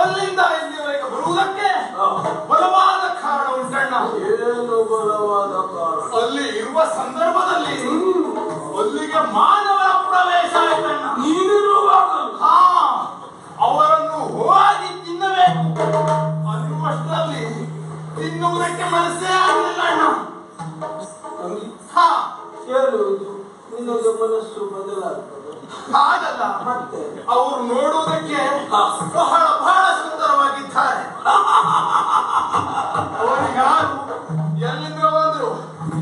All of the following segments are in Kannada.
ಅಲ್ಲಿಂದ ಇಲ್ಲಿವರೆಗೆ ಬರುವುದಕ್ಕೆ ಬಲವಾದ ಕಾರಣ ಉಂಟಣ್ಣ. ಏನು ಬಲವಾದ ಕಾರಣ? ಅಲ್ಲಿ ಇರುವ ಸಂದರ್ಭದಲ್ಲಿ ಅಲ್ಲಿಗೆ ಮಾನವರ ಪ್ರವೇಶ ಆಯ್ತಣ್ಣ. ನೀನಿರುವಾಗ ಅವರನ್ನು ಹೋಗಿ ತಿನ್ನಬೇಕು ಅನ್ನುವಷ್ಟರಲ್ಲಿ ತಿನ್ನುವುದಕ್ಕೆ ಮನಸ್ಸೇ ಆಗಲಿಲ್ಲ ಅಣ್ಣ. ಹೇಳುವುದು ನಿನಗೆ ಮನಸ್ಸು ಬದಲಾಗ್ತದೆ. ಹಾಗಲ್ಲ, ಮತ್ತೆ ಅವರು ನೋಡುವುದಕ್ಕೆ ಬಹಳ ಬಹಳ ಸುಂದರವಾಗಿದ್ದಾರೆ. ಅವರಿಗಾರು ಎಲ್ಲಿಂದ ಬಂದ್ರು,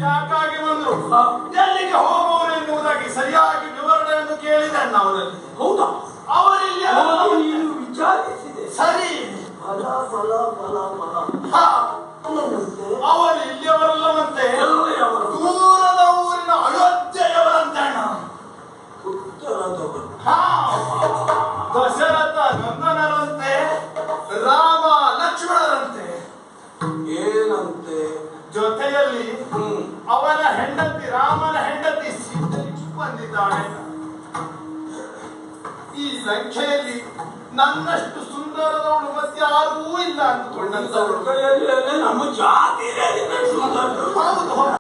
ಯಾಕಾಗಿ ಬಂದ್ರು, ಎಲ್ಲಿಗೆ ಹೋಗುವರು ಎನ್ನುವುದಾಗಿ ಸರಿಯಾಗಿ ವಿವರಣೆಯನ್ನು ಕೇಳಿದಣ್ಣ ಅವರಲ್ಲಿ. ಹೌದಾ? ಅವರಿಲ್ಲಿ ನೀನು ವಿಚಾರಿಸಿದೆ. ಸರಿ. ಬಲ ಬಲ ಬಲ ಬಲ. ಅವರು ಇಲ್ಲಿಯವರಲ್ಲವಂತೆ, ದೂರದ ಊರಿನ ಅಯೋಧ್ಯೆಯವರಂತೆ ಅಣ್ಣ. ದಶರಥ ನಂದನರಂತೆ, ರಾಮ ಲಕ್ಷ್ಮಣರಂತೆ. ಏನಂತೆ? ಜೊತೆಯಲ್ಲಿ ಅವನ ಹೆಂಡತಿ, ರಾಮನ ಹೆಂಡತಿ ಸೀತೆ ಬಂದಿದ್ದಾಳೆ. ಈ ಸಂಖ್ಯೆಯಲ್ಲಿ ನನ್ನಷ್ಟು ಸುಂದರದವಳು ಮತ್ತೆ ಯಾರೂ ಇಲ್ಲ ಅಂದುಕೊಂಡಂತವಳು. ನಮ್ಮ ಜಾತಿ ಸುಂದರ. ಹೌದು.